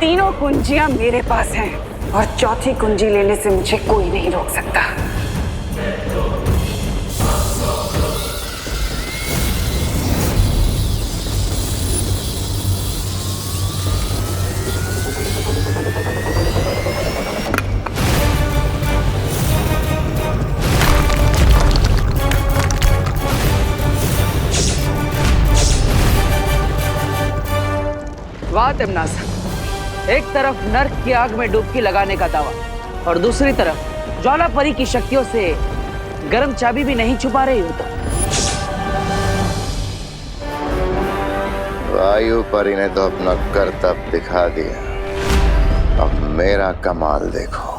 तीनों कुंजियां मेरे पास हैं और चौथी कुंजी लेने से मुझे कोई नहीं रोक सकता। वाह तिम्नासा, एक तरफ नर्क की आग में डुबकी लगाने का दावा और दूसरी तरफ ज्वालापरी की शक्तियों से गर्म चाबी भी नहीं छुपा रही हो तो। वायु परी ने तो अपना करतब दिखा दिया, अब मेरा कमाल देखो।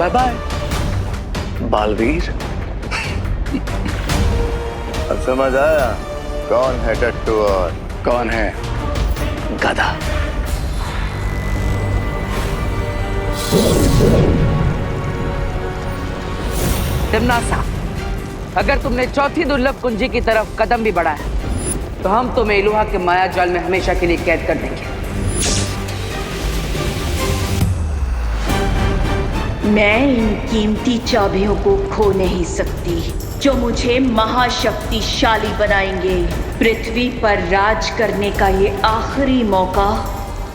Bye bye Baalveer. अब समझ आया कौन है टट्टू और कौन है गधा। तिम्नासा, अगर तुमने चौथी दुर्लभ कुंजी की तरफ कदम भी बढ़ाया तो हम तुम्हें इलुहा के माया जाल में हमेशा के लिए कैद कर देंगे। मैं इन कीमती चाबियों को खो नहीं सकती जो मुझे महाशक्तिशाली बनाएंगे। पृथ्वी पर राज करने का ये आखिरी मौका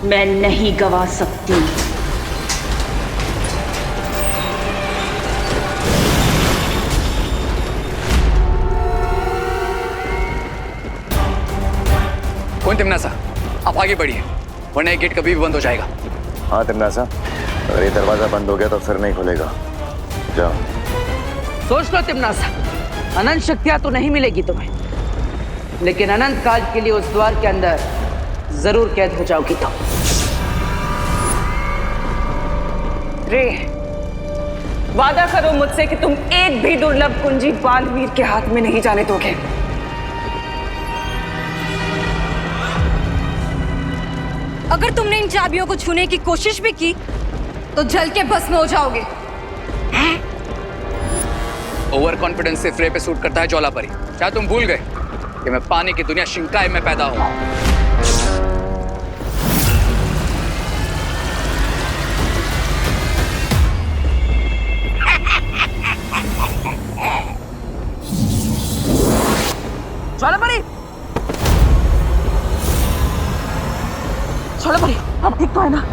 मैं नहीं गवा सकती। कौन तिम्नासा, आप आगे बढ़िए वरना ये गेट कभी भी बंद हो जाएगा। हाँ तिम्नासा, अगर ये दरवाजा बंद हो गया तो फिर नहीं खुलेगा। जाओ। सोच लो तिम्नासा, अनंत शक्तियां तो नहीं मिलेगी तुम्हें, लेकिन अनंत काल के लिए उस द्वार के अंदर जरूर कैद हो जाओगी तुम। रे, वादा करो मुझसे कि तुम एक भी दुर्लभ कुंजी बालवीर के हाथ में नहीं जाने दोगे। अगर तुमने इन चाबियों को छूने की कोशिश भी की तो जल के भस्म हो जाओगे। ओवर कॉन्फिडेंस से फ्रे पे सूट करता है ज्वालापरी। क्या तुम भूल गए कि मैं पानी की दुनिया शिंकाई में पैदा हुआ। ज्वालापरी, ज्वालापरी, अब ठीक तो है ना?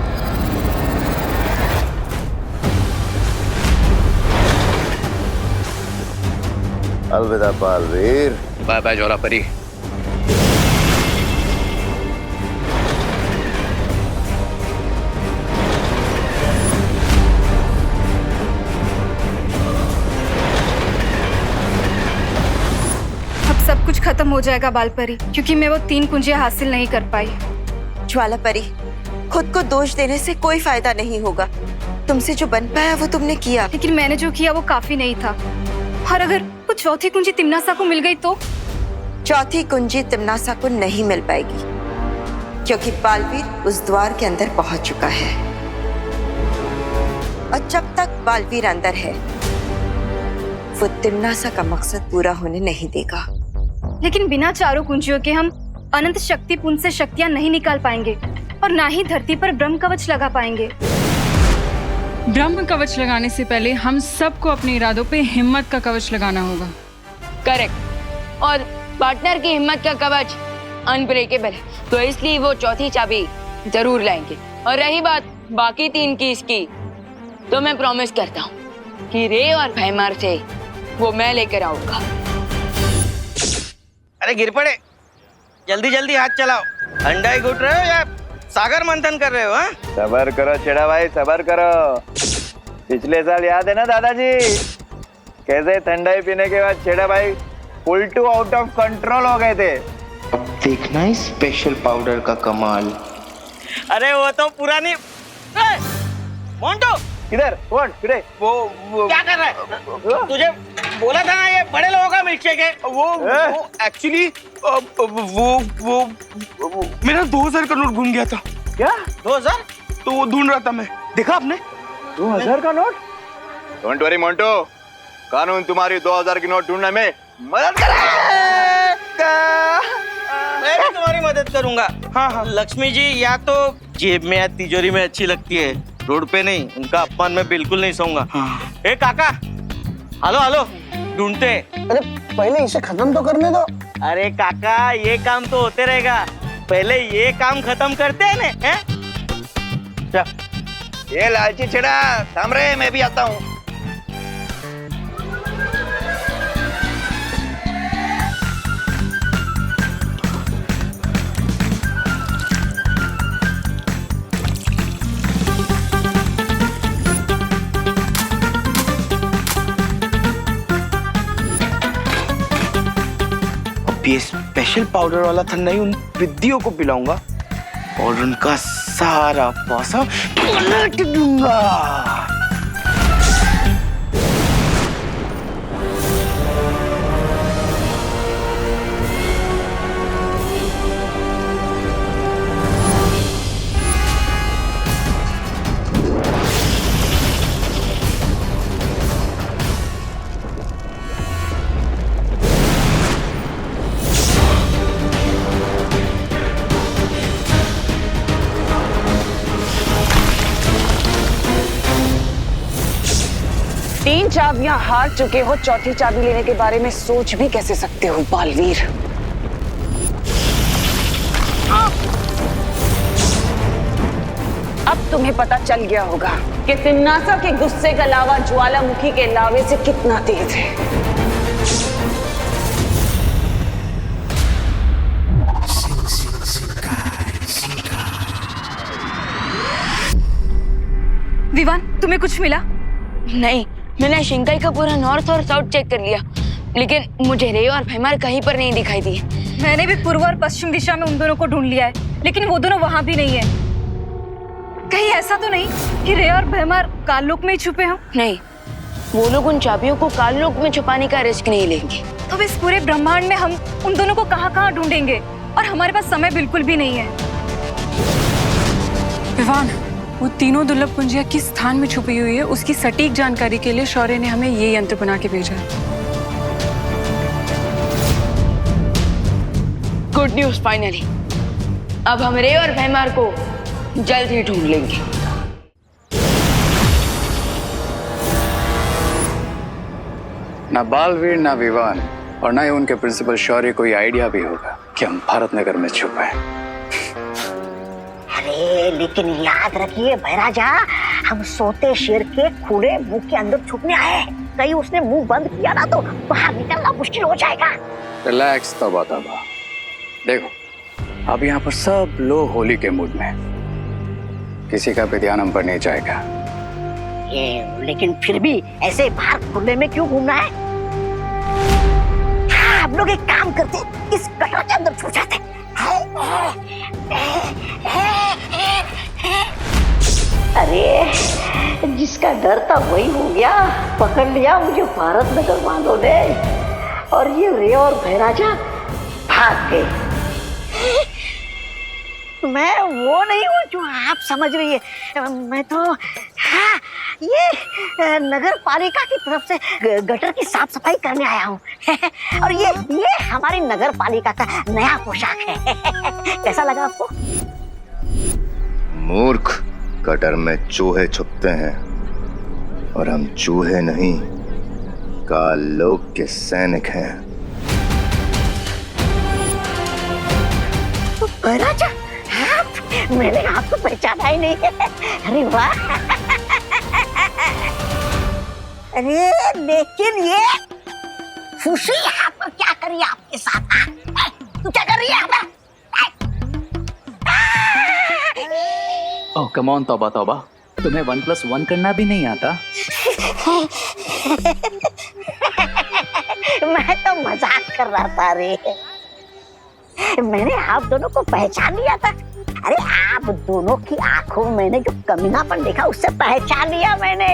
अलविदा बालवीर। Bye bye ज्वालापरी। अब सब कुछ खत्म हो जाएगा बालपरी, क्योंकि मैं वो 3 कुंजियां हासिल नहीं कर पाई। ज्वालापरी, खुद को दोष देने से कोई फायदा नहीं होगा। तुमसे जो बन पाया वो तुमने किया। लेकिन मैंने जो किया वो काफी नहीं था, और अगर वो चौथी कुंजी तिम्नासा को मिल गई तो? चौथी कुंजी तिम्नासा को नहीं मिल पाएगी, क्योंकि बालवीर उस द्वार के अंदर पहुंच चुका है, और जब तक बालवीर अंदर है वो तिम्नासा का मकसद पूरा होने नहीं देगा। लेकिन बिना चारों कुंजियों के हम अनंत शक्ति पुंज से शक्तियां नहीं निकाल पाएंगे, और ना ही धरती पर ब्रह्म कवच लगा पाएंगे। ब्रह्म कवच लगाने से पहले हम सबको अपने इरादों पे हिम्मत का कवच लगाना होगा। करेक्ट, और पार्टनर की हिम्मत का कवच अनब्रेकेबल है, तो इसलिए वो चौथी चाबी जरूर लाएंगे। और रही बात बाकी 3 की इसकी, तो मैं प्रॉमिस करता हूँ कि रे और भैमार से वो मैं लेकर आऊंगा। अरे गिर पड़े, जल्दी जल्दी हाथ चलाओ। अंडा ही घुट रहे हो या सागर मंथन कर रहे हो? हाँ, सबर करो छेड़ा भाई, सबर करो। पिछले साल याद है ना दादाजी, कैसे ठंडाई पीने के बाद छेड़ा भाई full to out of control हो गए थे। अब देखना है स्पेशल पाउडर का कमाल। अरे वो तो पुरानी। मोंटो, किधर कौन किधर वो क्या कर रहा है? तुझे बोला था ना ये बड़े लोगों का मिल्कशेक है। वो एक्चुअली वो मेरा 2000 का नोट गुम गया था। क्या 2000? तो वो ढूंढ रहा था मैं, देखा आपने? 2000 का नोट? डोंट वरी मोंटो, कानून तुम्हारी 2000 की नोट ढूंढने में मदद करेगा। मैं भी तुम्हारी मदद करूंगा। हाँ, लक्ष्मी जी या तो जेब में या तिजोरी में अच्छी लगती है, रोड पे नहीं। उनका अपमान मैं बिल्कुल नहीं सहूंगा। ए काका, हेलो ढूंढते। अरे पहले इसे खत्म तो करने दो। अरे काका, ये काम तो होते रहेगा, पहले ये काम खत्म करते हैं ना। हैं? ये लालची छेड़ा थाम रहे, मैं भी आता हूँ। ये स्पेशल पाउडर वाला ठंडा ही उन विद्याओं को पिलाऊंगा और उनका सारा पैसा पलट दूंगा। तीन चाबियां हार चुके हो, चौथी चाबी लेने के बारे में सोच भी कैसे सकते हो बालवीर? अब तुम्हें पता चल गया होगा कि तिम्नासा के गुस्से का लावा ज्वालामुखी के लावे से कितना तेज है। विवान, तुम्हें कुछ मिला? नहीं, मैंने शिंकाई का पूरा नॉर्थ और साउथ चेक कर लिया, लेकिन मुझे रे और भैमार कहीं पर नहीं दिखाई दिए। मैंने भी पूर्व और पश्चिम दिशा में उन दोनों को ढूंढ लिया है, लेकिन वो दोनों वहां भी नहीं है। कहीं ऐसा तो नहीं कि रे और भैमार काललोक में ही छुपे हों? नहीं, वो लोग उन चाबियों को काललोक में छुपाने का रिस्क नहीं लेंगे। तो इस पूरे ब्रह्मांड में हम उन दोनों को कहाँ ढूंढेंगे? और हमारे पास समय बिल्कुल भी नहीं है। विवान, वो तीनों दुर्लभ कुंजियां किस स्थान में छुपी हुई है, उसकी सटीक जानकारी के लिए शौर्य ने हमें ये यंत्र बना के भेजा है। गुड न्यूज, फाइनली अब हम रे और भैमार को जल्द ही ढूंढ लेंगे। ना बालवीर, ना विवान और ना ही उनके प्रिंसिपल शौर्य को ये आइडिया भी होगा कि हम भारत नगर में छुपे हैं। अरे लेकिन याद रखिए भैराजा, हम सोते शेर के खुले मुंह के अंदर छुपने आए हैं। कहीं उसने मुंह बंद किया ना तो बाहर निकलना मुश्किल हो जाएगा। रिलैक्स तबा। देखो, अब यहाँ पर सब लोग होली के मूड में, किसी का भी ध्यान हम पर नहीं जाएगा। लेकिन फिर भी ऐसे बाहर खुले में क्यों घूमना है? हाँ, हम लोग एक काम करते, इस गटर के अंदर छुप जाते। अरे जिसका डर था वही हो गया, पकड़ लिया मुझे भारत नगर वालों ने, और ये रे और भैराजा भाग गए। मैं वो नहीं हूँ जो आप समझ रही है। मैं तो हाँ, ये नगर पालिका की तरफ से गटर की साफ सफाई करने आया हूँ। और ये हमारी नगर पालिका का नया पोशाक है। कैसा लगा आपको? मूर्ख, गटर में चूहे छुपते हैं और हम चूहे नहीं, काललोक के सैनिक हैं। भैराजा, मैंने आपको पहचाना ही नहीं है। अरे वाह! अरे लेकिन ये फूसी यहाँ पर क्या कर रही है आपके साथ? तू क्या कर रही है यहाँ पर? ओह कम ऑन तौबा, तुम्हें 1+1 करना भी नहीं आता? मैं तो मजाक कर रहा था रे। मैंने आप दोनों को पहचान लिया था। अरे आप दोनों की आंखों में मैंने जो कमीनापन देखा उससे पहचान लिया मैंने।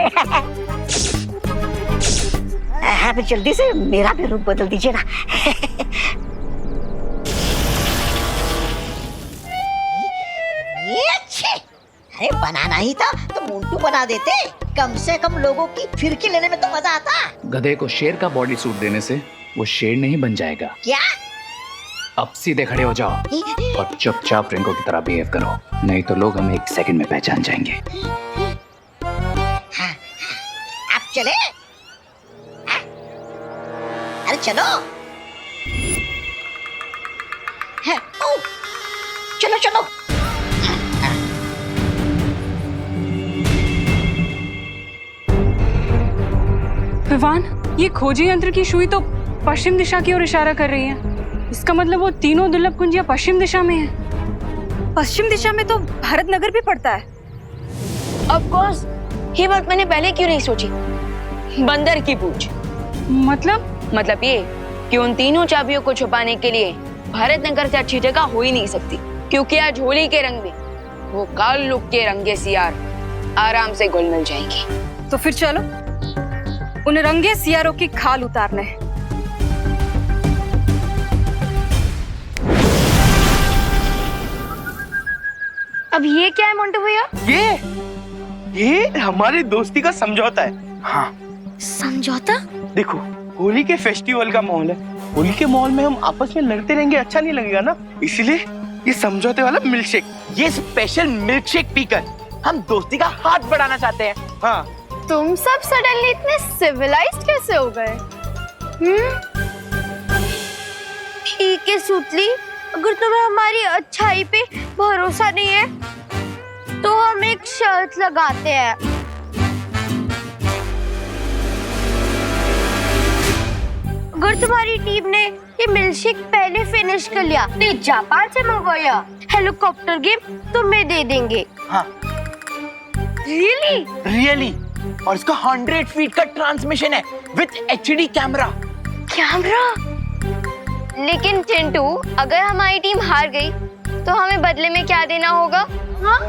आप जल्दी से मेरा भी रूप बदल दीजिए ना। ये अच्छे, अरे बनाना ही था तो मोंटू बना देते, कम से कम लोगों की फिरकी लेने में तो मजा आता। गधे को शेर का बॉडी सूट देने से वो शेर नहीं बन जाएगा। क्या? अब सीधे खड़े हो जाओ और चुपचाप रिंको की तरह बिहेव करो, नहीं तो लोग हमें 1 सेकंड में पहचान जाएंगे। हाँ, आप चले? हाँ? अरे चलो। हाँ, ओ, चलो चलो। विवान, ये खोजी यंत्र की सुई तो पश्चिम दिशा की ओर इशारा कर रही है। इसका मतलब वो तीनों दुर्लभ कुंजियां पश्चिम दिशा में है। पश्चिम दिशा में तो भारत नगर भी पड़ता है। ऑफ कोर्स, ये बात मैंने पहले क्यों नहीं सोची। बंदर की पूछ। मतलब ये कि उन तीनों चाबियों को छुपाने के लिए भारत नगर से अच्छी जगह हो ही नहीं सकती, क्योंकि आज होली के रंग में वो काल लुक के रंगे सियार आराम से घुल मिल जाएंगे। तो फिर चलो उन रंगे सियारों की खाल उतारने। अब ये क्या है मोंटू भैया? ये हमारी दोस्ती का समझौता है। हाँ, समझौता? देखो, होली के फेस्टिवल का माहौल है, होली के माहौल में हम आपस में लड़ते रहेंगे, अच्छा नहीं लगेगा ना। इसीलिए ये समझौते वाला मिल्कशेक, ये स्पेशल मिल्कशेक पीकर हम दोस्ती का हाथ बढ़ाना चाहते हैं। हाँ, तुम सब सडनली इतने सिविलाइज्ड कैसे हो गए? ठीक है सुतली, अगर तुम्हें हमारी अच्छाई पे भरोसा नहीं है तो हम एक शर्त लगाते हैं। अगर तुम्हारी टीम ने ये मिल्कशेक पहले फिनिश कर लिया तो जापान से मंगवाया हेलीकॉप्टर गेम तुम्हें दे देंगे। हाँ। रियली और इसका 100 फीट का ट्रांसमिशन है विद HD कैमरा। लेकिन चिंटू, अगर हमारी टीम हार गई तो हमें बदले में क्या देना होगा? हाँ?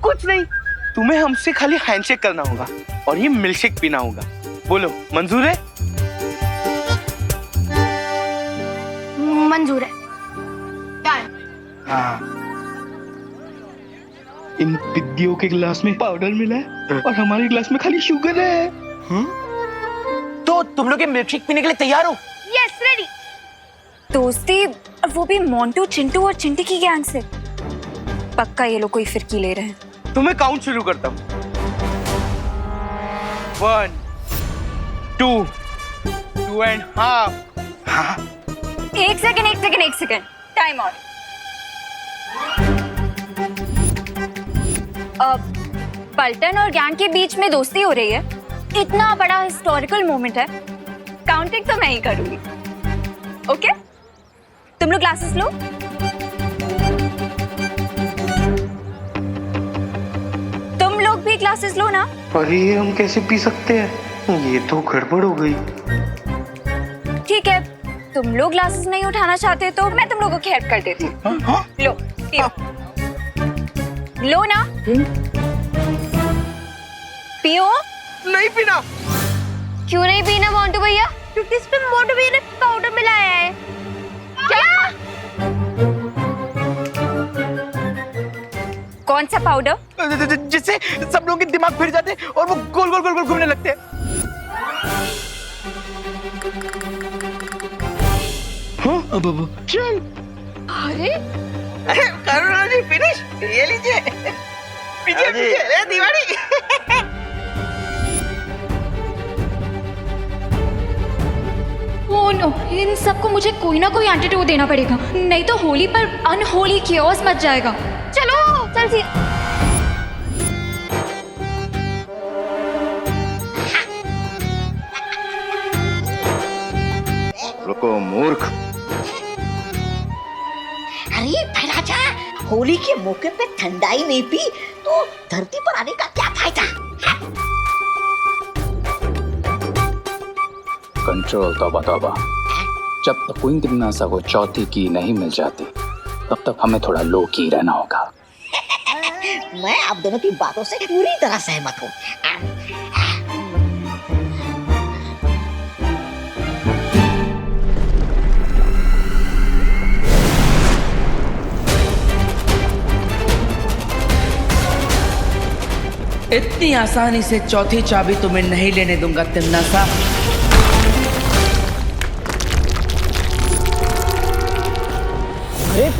कुछ नहीं, तुम्हें हमसे खाली हैंडशेक करना होगा और ये मिल्कशेक पीना होगा। बोलो, मंजूर है? मंजूर है। हाँ। इन पिद्दियों के गिलास में पाउडर मिला है और हमारे गिलास में खाली शुगर है। तो तुम लोग ये मिल्कशेक पीने के लिए तैयार हो? Yes, ready. दोस्ती, और वो भी मोंटू, चिंटू और चिंटी की गैंग से। पक्का ये लोग कोई फिरकी ले रहे हैं। तुम्हें काउंट शुरू करता हूँ। 1 2 2.5। हाँ, एक सेकंड, टाइम आउट। पल्टन और गैंग के बीच में दोस्ती हो रही है, इतना बड़ा हिस्टोरिकल मोमेंट है, काउंटिंग तो मैं ही करूंगी। ओके? तुम लोग ग्लासेस लो। तुम लोग भी ग्लासेस लो ना। पर ये हम कैसे पी सकते हैं? ये तो गड़बड़ हो गई। ठीक है, तुम लोग ग्लासेस नहीं उठाना चाहते तो मैं तुम लोगों की हेल्प कर देती हूँ। लो, पियो। लो ना। पियो। नहीं पीना। क्यों नहीं पीना मोंटू भैया? क्योंकि इसमें मोंटू भैया ने पाउडर मिलाया है। क्या? कौन सा पाउडर? जिससे सब लोगों के दिमाग फिर जाते और वो गोल गोल गोल गोल घूमने लगते हैं। हाँ, अब चल। अरे करुणा जी, फिनिश। ये लीजिए, पीछे दिवाली। ओह नो, इन सबको मुझे कोई ना कोई एंटीडोट देना पड़ेगा, नहीं तो होली पर अनहोली कियोस मच जाएगा। चलो, चल रुको मूर्ख। अरे भैराजा, होली के मौके पे ठंडाई नहीं पी तो धरती पर आने का क्या फायदा? कंट्रोल, तौबा तौबा। जब तक क्वीन तिमनासा को चौथी की नहीं मिल जाती तब तक हमें थोड़ा लो की रहना होगा। मैं आप दोनों की बातों से पूरी तरह सहमत हूँ। इतनी आसानी से चौथी चाबी तुम्हें नहीं लेने दूंगा तिमनासा। अरे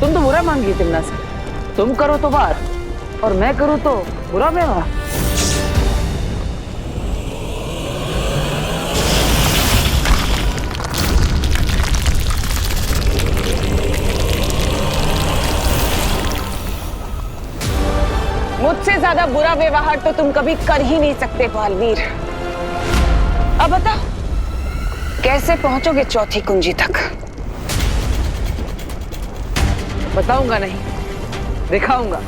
तुम तो बुरा मांग रही तिमनासा। तुम करो तो बात और मैं करूँ तो बुरा व्यवहार। मुझसे ज्यादा बुरा व्यवहार तो तुम कभी कर ही नहीं सकते बालवीर। अब बताओ कैसे पहुंचोगे चौथी कुंजी तक? बताऊंगा नहीं, दिखाऊंगा।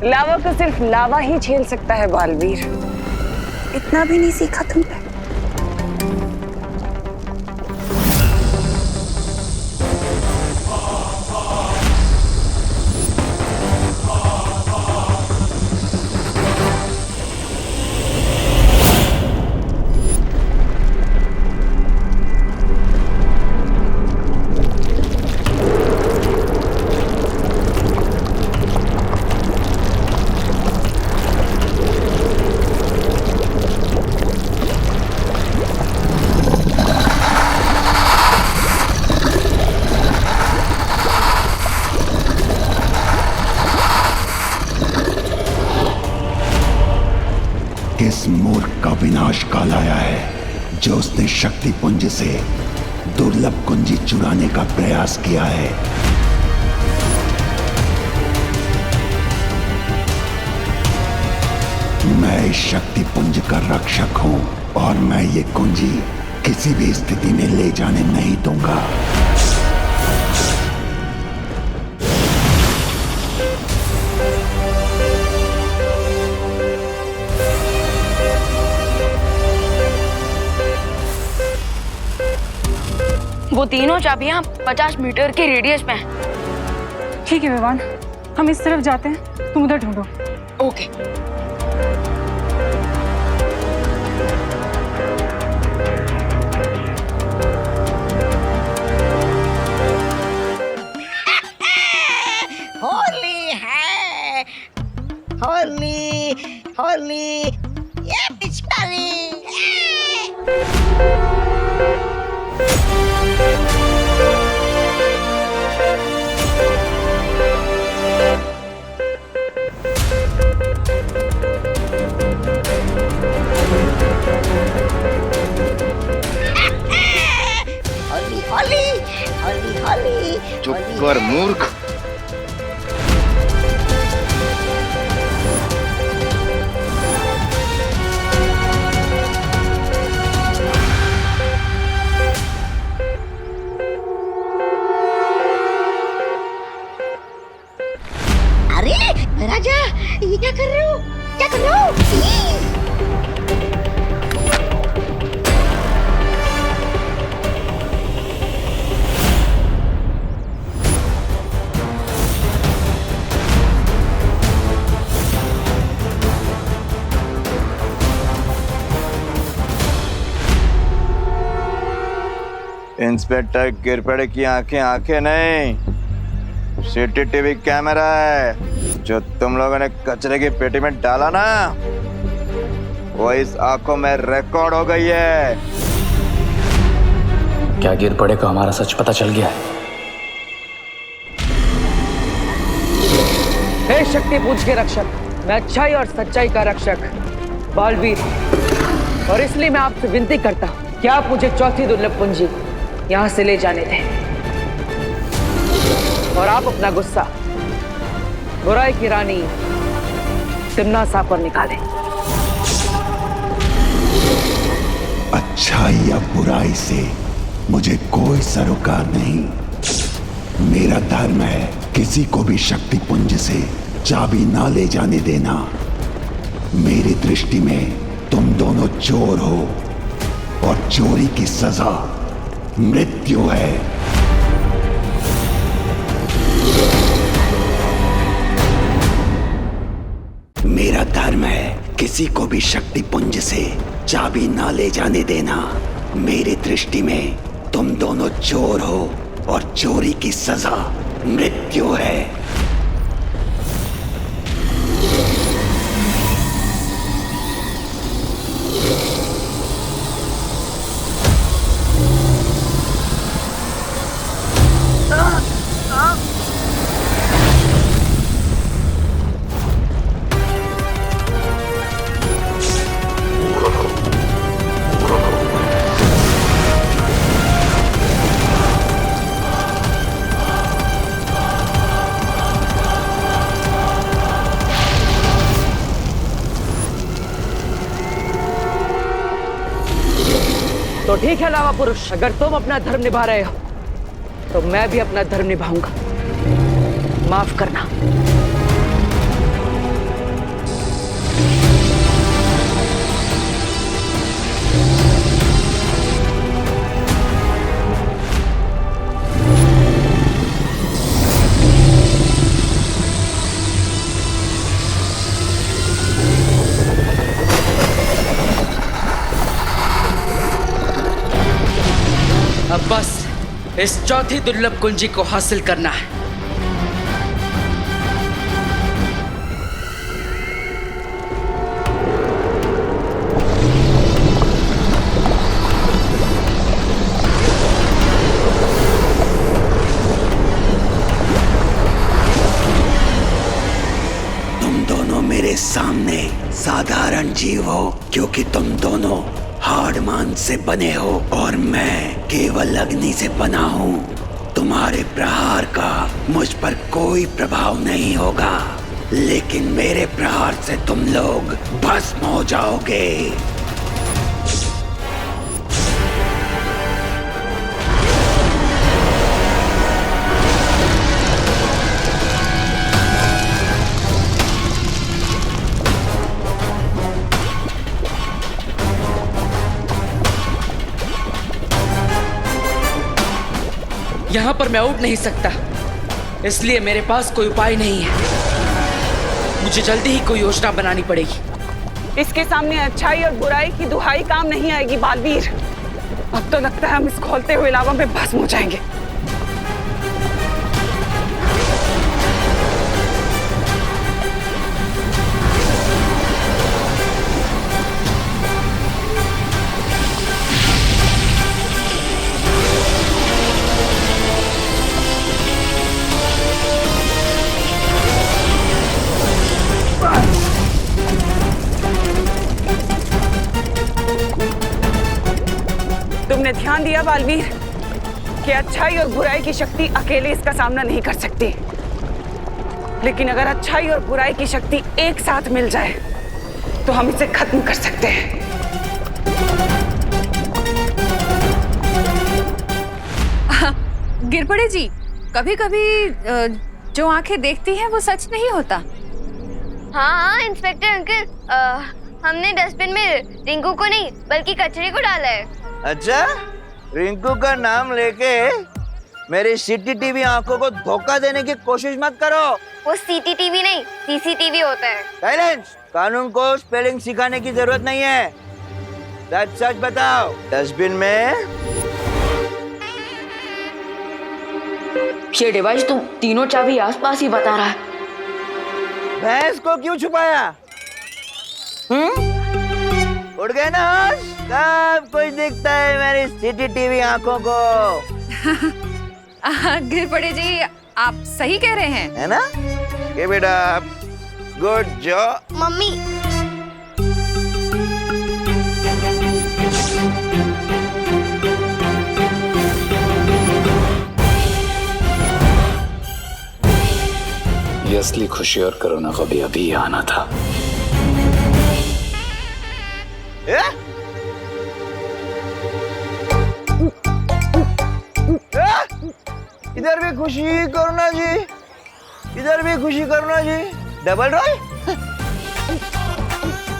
लावा को सिर्फ लावा ही झेल सकता है बालवीर। इतना भी नहीं सीखा तुमने? इस मूर्ख का विनाश काल आया है जो उसने शक्ति पुंज से दुर्लभ कुंजी चुराने का प्रयास किया है। मैं इस शक्ति पुंज का रक्षक हूं और मैं ये कुंजी किसी भी स्थिति में ले जाने नहीं दूंगा। वो तीनों चाबियां 50 मीटर के रेडियस में हैं। ठीक है विवान, हम इस तरफ जाते हैं, तुम उधर ढूंढो। ओके। होली है, होली होली, ये पिचकारी। होली होली होली होली। चुप कर मूर्ख। अरे राजा, ये क्या कर रहे हो? क्या कर रहे हो? इंस्पेक्टर गिरपड़े की आंखें आंखें नहीं, सीसीटीवी कैमरा है। जो तुम लोगों ने कचरे की पेटी में डाला ना, वो इस आंखों में रिकॉर्ड हो गई है। क्या गिरपड़े को हमारा सच पता चल गया है? हे शक्ति पुंज के रक्षक, मैं अच्छाई और सच्चाई का रक्षक बालवीर, और इसलिए मैं आपसे विनती करता हूँ कि आप मुझे चौथी दुर्लभ कुंजी यहाँ से ले जाने दें, और आप अपना गुस्सा बुराई की रानी तिम्नासा पर निकाले। अच्छाई या बुराई से मुझे कोई सरोकार नहीं। मेरा धर्म है किसी को भी शक्ति पुंज से चाबी ना ले जाने देना। मेरी दृष्टि में तुम दोनों चोर हो और चोरी की सजा मृत्यु है। मेरा धर्म है किसी को भी शक्ति पुंज से चाबी ना ले जाने देना। मेरी दृष्टि में तुम दोनों चोर हो और चोरी की सजा मृत्यु है। तो ठीक है लावा पुरुष, अगर तुम अपना धर्म निभा रहे हो तो मैं भी अपना धर्म निभाऊंगा। माफ करना। अब बस इस चौथी दुर्लभ कुंजी को हासिल करना है। तुम दोनों मेरे सामने साधारण जीव हो, क्योंकि तुम दोनों हाड़ मान से बने हो और मैं केवल अग्नि से बना हूँ। तुम्हारे प्रहार का मुझ पर कोई प्रभाव नहीं होगा, लेकिन मेरे प्रहार से तुम लोग भस्म हो जाओगे। यहां पर मैं उठ नहीं सकता, इसलिए मेरे पास कोई उपाय नहीं है। मुझे जल्दी ही कोई योजना बनानी पड़ेगी। इसके सामने अच्छाई और बुराई की दुहाई काम नहीं आएगी बालवीर। अब तो लगता है हम इस खोलते हुए लावा में भस्म हो जाएंगे। तुमने ध्यान दिया बालवीर कि अच्छाई और बुराई की शक्ति अकेले इसका सामना नहीं कर सकती, लेकिन अगर अच्छाई और बुराई की शक्ति एक साथ मिल जाए तो हम इसे खत्म कर सकते हैं। गिरपड़े जी, कभी कभी जो आंखें देखती हैं वो सच नहीं होता। हाँ इंस्पेक्टर अंकल, हमने डस्टबिन में रिंकू को नहीं बल्कि कचरे को डाला है। अच्छा, रिंकू का नाम लेके मेरी सीसीटीवी आंखों को धोखा देने की कोशिश मत करो। वो सीसीटीवी नहीं सीसीटीवी होता है। साइलेंस। कानून को स्पेलिंग सिखाने की जरूरत नहीं है। सच सच बताओ, डस्टबिन में ये डिवाइस तो तीनों चाबी आसपास ही बता रहा है। भैंस को क्यों छुपाया? उड़ गए ना होश? सब कुछ दिखता है मेरी सीसीटीवी आंखों को। गिरपड़े जी, आप सही कह रहे हैं, है ना? ये बेटा गुड जॉब। मम्मी ये असली खुशी और करुणा को भी अभी आना था। इधर भी खुशी करुणा जी, इधर भी खुशी करुणा जी। डबल रोल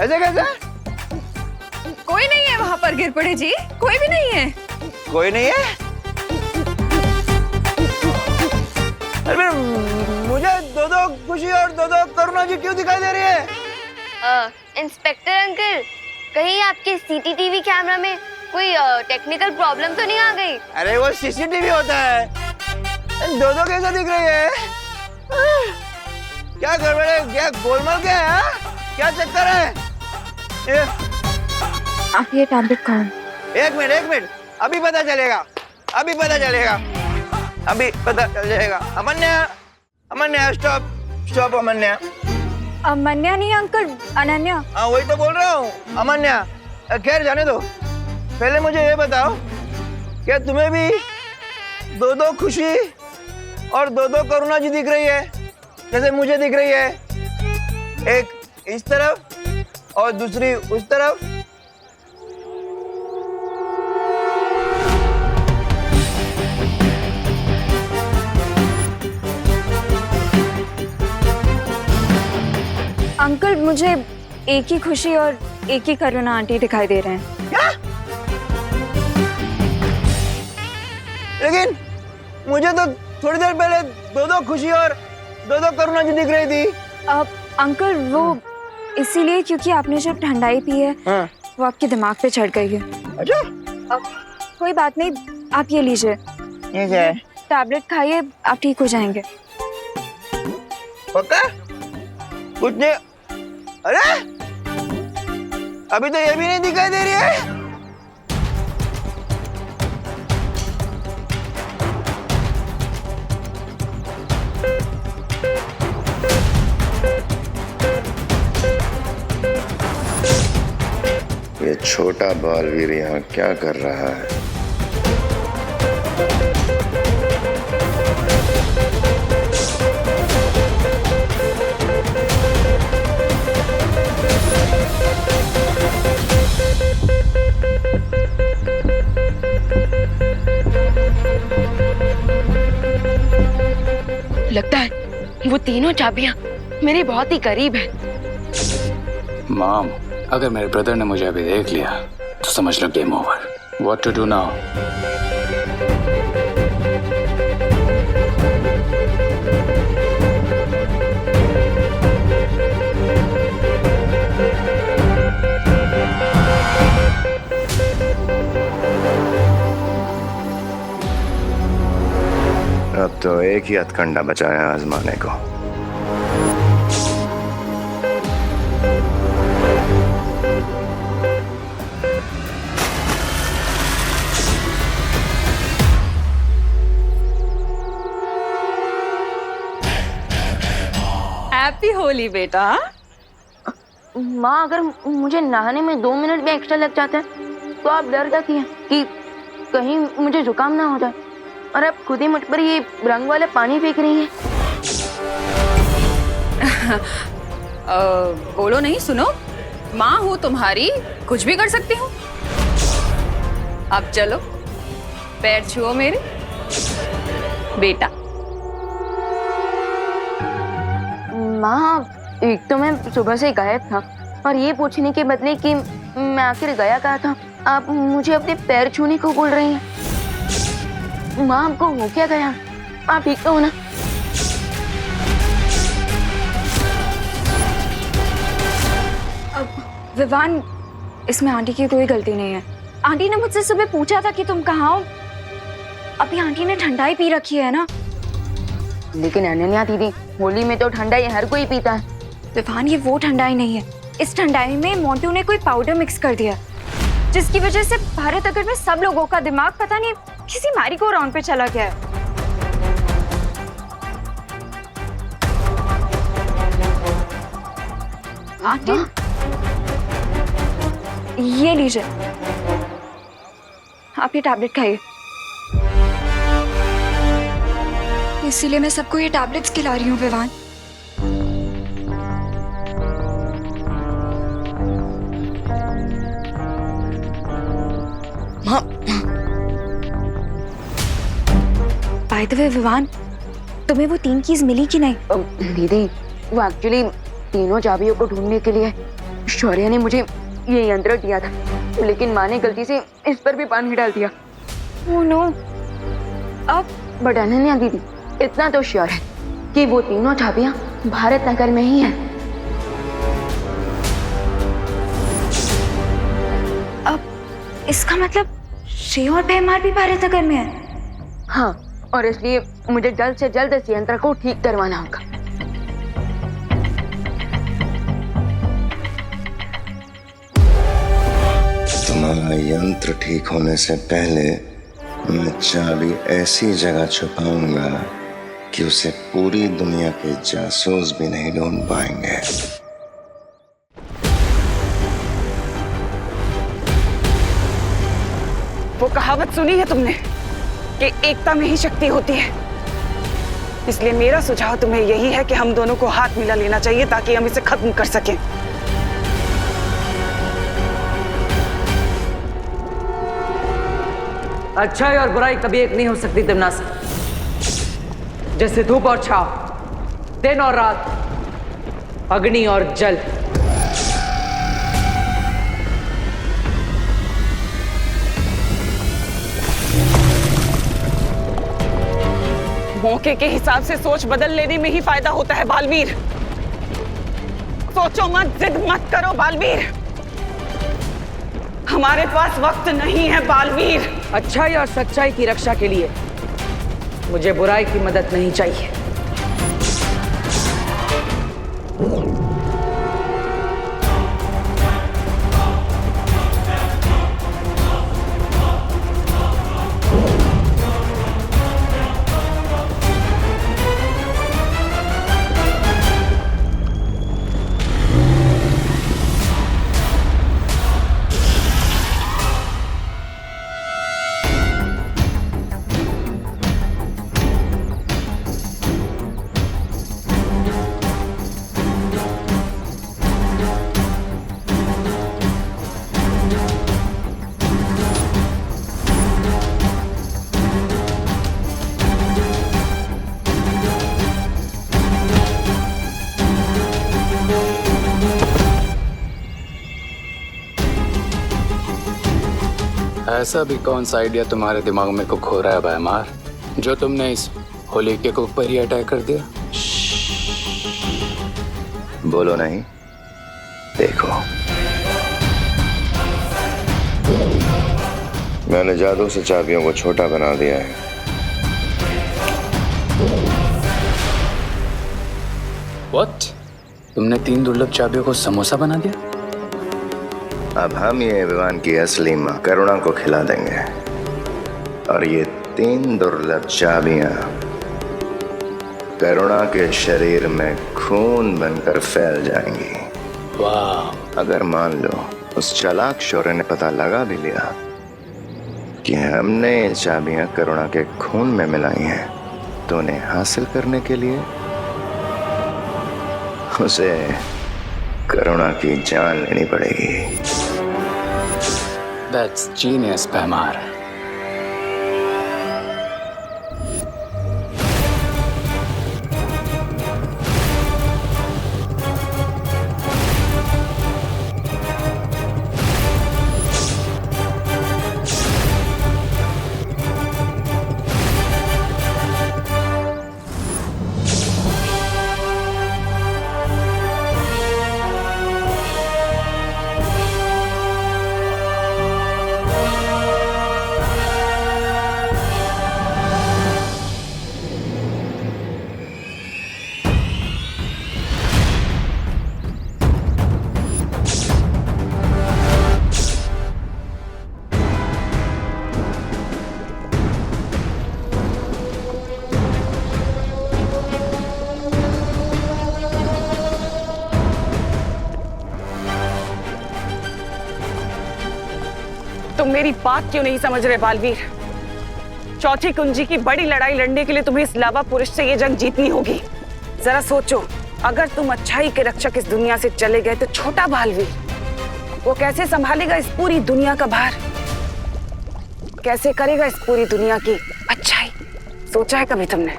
ऐसे कैसे? कोई नहीं है वहाँ पर गिरपड़े जी, कोई भी नहीं है। कोई नहीं है? अरे मुझे दो दो खुशी और दो दो करुणा जी क्यों दिखाई दे रही है? इंस्पेक्टर अंकल, कहीं आपके सीसीटीवी कैमरा में कोई टेक्निकल प्रॉब्लम तो नहीं आ गई? अरे वो सीसीटीवी होता है, दो दो कैसे दिख रही है? क्या गड़बड़ है? क्या गोलमाल क्या है? क्या चक्कर है? आप ये टैबलेट खाओ। एक मिनट, अभी पता चलेगा, अभी पता चलेगा, अभी पता चल जाएगा। अमन्या स्टॉप अमन्या। अमन्या नहीं अंकल, अनन्या। हाँ वही तो बोल रहा हूँ, अमन्या। खैर जाने दो, पहले मुझे ये बताओ, क्या तुम्हें भी दो दो खुशी और दो दो करुणा जी दिख रही है जैसे मुझे दिख रही है? एक इस तरफ और दूसरी उस तरफ। अंकल मुझे एक ही खुशी और एक ही करुणा आंटी दिखाई दे रहे हैं। क्या? लेकिन मुझे तो थोड़ी देर पहले दो दो खुशी और दो दो करुणा जी दिख रही थी। अंकल वो इसीलिए क्योंकि आपने जब ठंडाई पी है वो आपके दिमाग पे चढ़ गई है। अच्छा? कोई बात नहीं, आप ये लीजिए, टैबलेट खाइए, आप ठीक हो जाएंगे। पक्का? कुछ नहीं? अरे अभी तो ये भी नहीं दिखाई दे रही है। ये छोटा बालवीर यहाँ क्या कर रहा है? लगता है वो तीनों चाबियां मेरे बहुत ही करीब है। मॉम, अगर मेरे ब्रदर ने मुझे अभी देख लिया तो समझ लो game over. What to do now? अब तो एक ही हथकंडा बचा है आजमाने को। हैप्पी होली बेटा। माँ, अगर मुझे नहाने में 2 मिनट भी एक्स्ट्रा लग जाते हैं तो आप डर जाती हैं कि कहीं मुझे जुकाम ना हो जाए, और आप खुद ही मुझ पर ये रंग वाले पानी फेंक रही हैं। बोलो नहीं, सुनो, माँ हूँ तुम्हारी, कुछ भी कर सकती हूँ। अब चलो, पैर छुओ मेरे बेटा। माँ, एक तो मैं सुबह से गायब था, और ये पूछने के बदले कि मैं आखिर गया कहाँ था, आप मुझे अपने पैर छूने को बोल रही हैं। माँ, आपको हो क्या गया? आप ठीक तो हो ना? विवान, इसमें आंटी की कोई गलती नहीं है। आंटी ने मुझसे सुबह पूछा था कि तुम कहाँ हो। अभी आंटी ने ठंडाई पी रखी है ना। लेकिन अनन्या दीदी, होली में तो ठंडाई हर कोई पीता है। विवान, ये वो ठंडाई नहीं है। इस ठंडाई में मोंटू ने कोई पाउडर मिक्स कर दिया, जिसकी वजह से भारत नगर में सब लोगों का दिमाग पता नहीं किसी मैरी को राउंड पे चला गया है। आंटी, ये लीजिए, आप ये टैबलेट खाइए। इसीलिए मैं सबको ये टैबलेट्स खिला रही हूँ Vivaan. By the way Vivaan, तुम्हें वो 3 कीज मिली कि नहीं? दीदी, वो एक्चुअली तीनों चाबियों को ढूंढने के लिए शौर्य ने मुझे ये यंत्र दिया था, लेकिन माँ ने गलती से इस पर भी पानी डाल दिया। Oh no. अब बट अनन्या दीदी इतना तो श्योर है कि वो तीनों चाबियां भारत नगर में ही हैं। अब इसका मतलब श्रेय और भैमार भी भारत नगर में है? हाँ, और इसलिए मुझे जल्द से जल्द इस यंत्र को ठीक करवाना होगा। तुम्हारा यंत्र ठीक होने से पहले मैं चाबी ऐसी जगह छुपाऊंगा कि उसे पूरी दुनिया के जासूस भी नहीं ढूंढ पाएंगे। वो कहावत सुनी है तुमने कि एकता में ही शक्ति होती है। इसलिए मेरा सुझाव तुम्हें यही है कि हम दोनों को हाथ मिला लेना चाहिए ताकि हम इसे खत्म कर सकें। अच्छाई और बुराई कभी एक नहीं हो सकती तिमनासा। जैसे धूप और छाव, दिन और रात, अग्नि और जल। मौके के हिसाब से सोच बदल लेने में ही फायदा होता है बालवीर। सोचो मत, जिद मत करो बालवीर। हमारे पास वक्त नहीं है बालवीर। अच्छाई और सच्चाई की रक्षा के लिए मुझे बुराई की मदद नहीं चाहिए। ऐसा भी कौन सा आइडिया तुम्हारे दिमाग में को खो रहा है भैमार, जो तुमने इस होली के ऊपर ही अटैक कर दिया? बोलो नहीं, देखो। मैंने जादू से चाबियों को छोटा बना दिया है। What? तुमने 3 दुर्लभ चाबियों को समोसा बना दिया? अब हम ये विवान की असली मां करुणा को खिला देंगे और ये 3 दुर्लभ चाबियां करुणा के शरीर में खून बनकर फैल जाएंगी। वाह! अगर मान लो उस चालाक शौर्य ने पता लगा भी लिया कि हमने ये चाबियां करुणा के खून में मिलाई हैं, तो उन्हें हासिल करने के लिए उसे करुणा की जान लेनी पड़ेगी। That's genius, भैमार। तुम मेरी बात क्यों नहीं समझ रहे बालवीर? चौथी कुंजी की बड़ी लड़ाई लड़ने के लिए तुम्हें इस लावा पुरुष से ये जंग जीतनी होगी। जरा सोचो, अगर तुम अच्छाई के रक्षक इस दुनिया से चले गए तो छोटा बालवीर वो कैसे संभालेगा इस पूरी दुनिया का भार? कैसे करेगा इस पूरी दुनिया की अच्छाई, सोचा है कभी तुमने?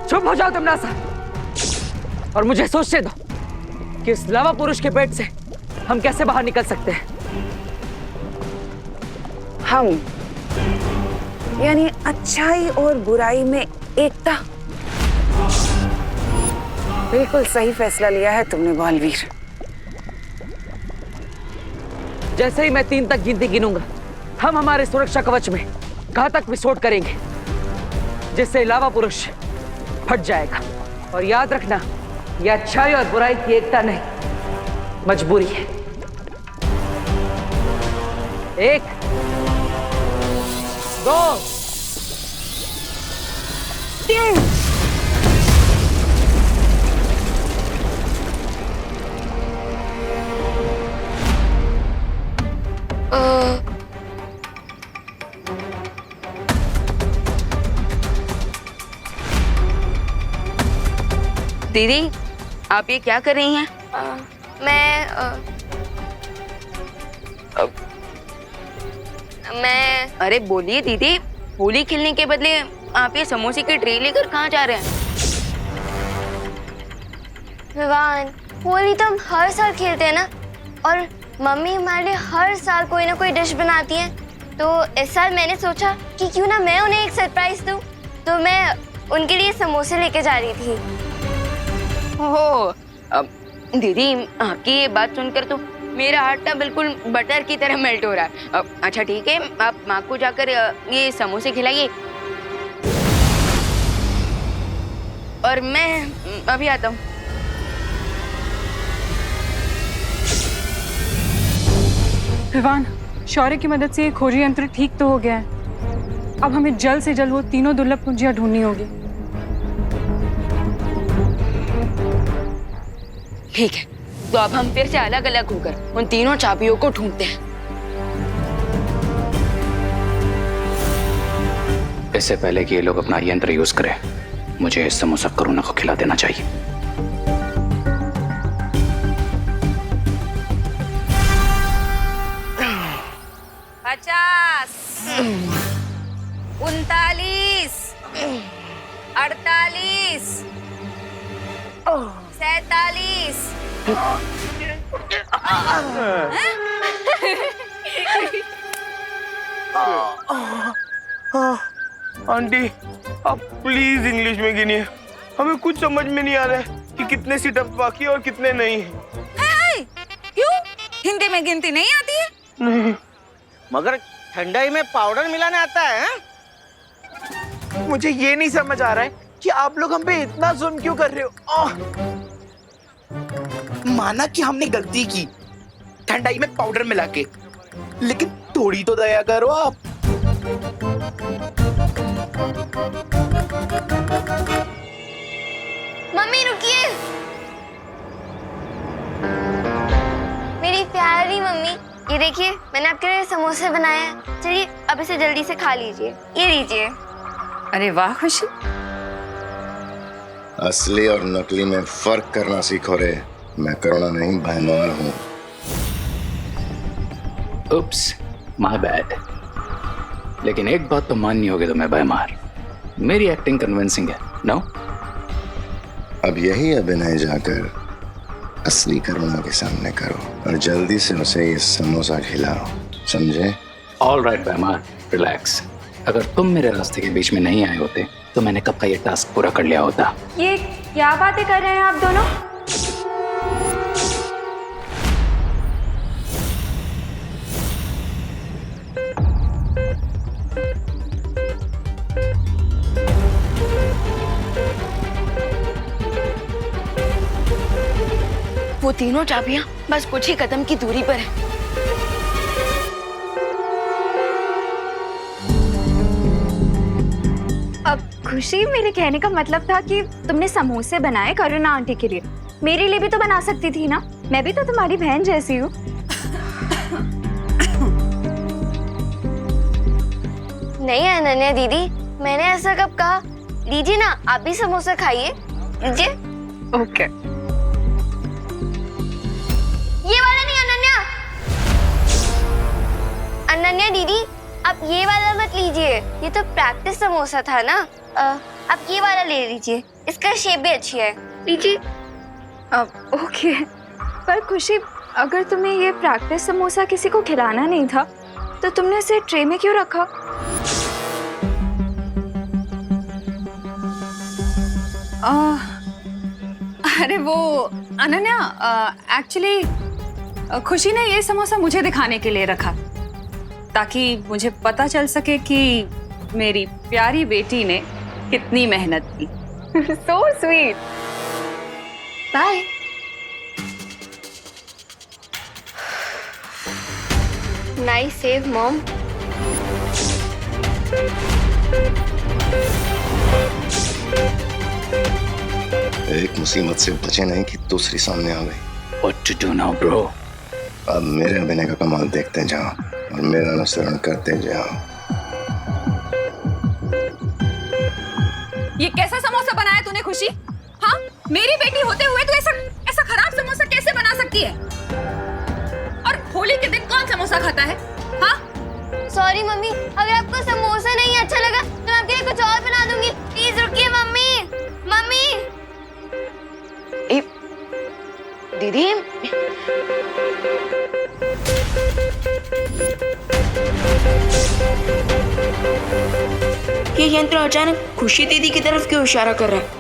चुप हो जाओ तमन्ना, और मुझे सोचने दो कि इस लावा पुरुष के पेट से हम कैसे बाहर निकल सकते हैं। हम यानी अच्छाई और बुराई में एकता। बिल्कुल सही फैसला लिया है तुमने बालवीर। जैसे ही मैं 3 तक गिनती गिनूंगा, हम हमारे सुरक्षा कवच में घातक विस्फोट करेंगे, जिससे लावा पुरुष फट जाएगा। और याद रखना, यह अच्छाई और बुराई की एकता नहीं, मजबूरी है। 1 2 3। दीदी, आप ये क्या कर रही हैं? मैं अरे बोलिए दीदी, होली खेलने के बदले आप ये समोसे की ट्रे लेकर कहाँ जा रहे हैं? विवान, होली तो हम हर साल खेलते हैं ना, और मम्मी हमारे लिए हर साल कोई ना कोई डिश बनाती है। तो इस साल मैंने सोचा कि क्यों ना मैं उन्हें एक सरप्राइज दूं। तो मैं उनके लिए समोसे लेके जा रही थी। ओह, दीदी आपकी ये बात सुनकर तो मेरा हार्ट ना बिल्कुल बटर की तरह मेल्ट हो रहा है। अच्छा ठीक है, आप माँ को जाकर ये समोसे खिलाइए, और मैं अभी आता हूँ। विवान, शौर्य की मदद से ये खोजी यंत्र ठीक तो हो गया है। अब हमें जल्द से जल्द वो तीनों दुर्लभ कुंजियां ढूंढनी होगी। ठीक है, तो अब हम फिर से अलग अलग होकर उन तीनों चाबियों को ढूंढते हैं। इससे पहले कि ये लोग अपना यंत्र यूज करें, मुझे इस समोसा करुणा को खिला देना चाहिए। 50 39 48 47। आंटी, आप प्लीज इंग्लिश में गिनिए। हमें कुछ समझ में नहीं आ रहा है कि कितने सिटअप्स बाकी है और कितने नहीं। क्यों? हिंदी में गिनती नहीं आती है? नहीं। मगर ठंडाई में पाउडर मिलाने आता है? मुझे ये नहीं समझ आ रहा है कि आप लोग हम पे इतना जुल्म क्यों कर रहे हो। माना कि हमने गलती की ठंडाई में पाउडर मिला के, लेकिन थोड़ी तो दया करो आप। मम्मी रुकिए। मेरी प्यारी मम्मी, ये देखिए मैंने आपके लिए समोसे बनाए हैं। चलिए अब इसे जल्दी से खा लीजिए। ये लीजिए। अरे वाह खुशी, असली और नकली में फर्क करना सीखो रे। मैं करुणा नहीं, भयमार हूँ। उप्स, माय बैड। लेकिन एक बात तो माननी होगी तुम्हें भयमार, मेरी एक्टिंग कन्विंसिंग है, नो? अब यही अभिनय जाकर असली करुणा के सामने करो और जल्दी से उसे ये समोसा खिलाओ, समझे? ऑल राइट भयमार, रिलैक्स। अगर तुम मेरे रास्ते के बीच में नहीं आए होते तो मैंने कब का ये टास्क पूरा कर लिया होता। ये क्या बातें कर रहे हैं आप दोनों? वो तीनों चाबियां बस कुछ ही कदम की दूरी पर है। अब खुशी, मेरे कहने का मतलब था कि तुमने समोसे बनाए करुणा आंटी के लिए, मेरे लिए भी तो बना सकती थी ना। मैं भी तो तुम्हारी बहन जैसी हूँ। नहीं अनन्या दीदी, मैंने ऐसा कब कहा? लीजिए ना, आप भी समोसा खाइए। लीजिए। ओके। ये वाला नहीं अनन्या। अनन्या दीदी, आप ये वाला मत लीजिए, ये तो प्रैक्टिस समोसा था ना। आप ये वाला ले लीजिए, इसका शेप भी अच्छी है, लीजिए। ओके, पर खुशी, अगर तुम्हें ये प्रैक्टिस समोसा किसी को खिलाना नहीं था तो तुमने इसे ट्रे में क्यों रखा? अरे वो अनन्या, एक्चुअली खुशी ने ये समोसा मुझे दिखाने के लिए रखा ताकि मुझे पता चल सके कि मेरी प्यारी बेटी ने कितनी मेहनत की। So sweet. Bye. Nice save mom. एक मुसीबत से बचे नहीं कि दूसरी सामने आ गई। What to do now, bro? अब मेरे अभिनय का कमाल देखते जाओ और मेरा अनुसरण करते जाओ। ये कैसा समोसा बनाया तूने खुशी? हाँ, मेरी बेटी होते हुए तू ऐसा खराब समोसा कैसे बना सकती है? और होली के दिन कौन समोसा खाता है? हाँ? सॉरी मम्मी, अगर आपको समोसा नहीं अच्छा लगा तो मैं आपके लिए कुछ और बना दूंगी। प्लीज रुकिए मम्मी। मम्मी। दीदी, ये यंत्र अचानक खुशी दीदी की तरफ क्यों इशारा कर रहा है?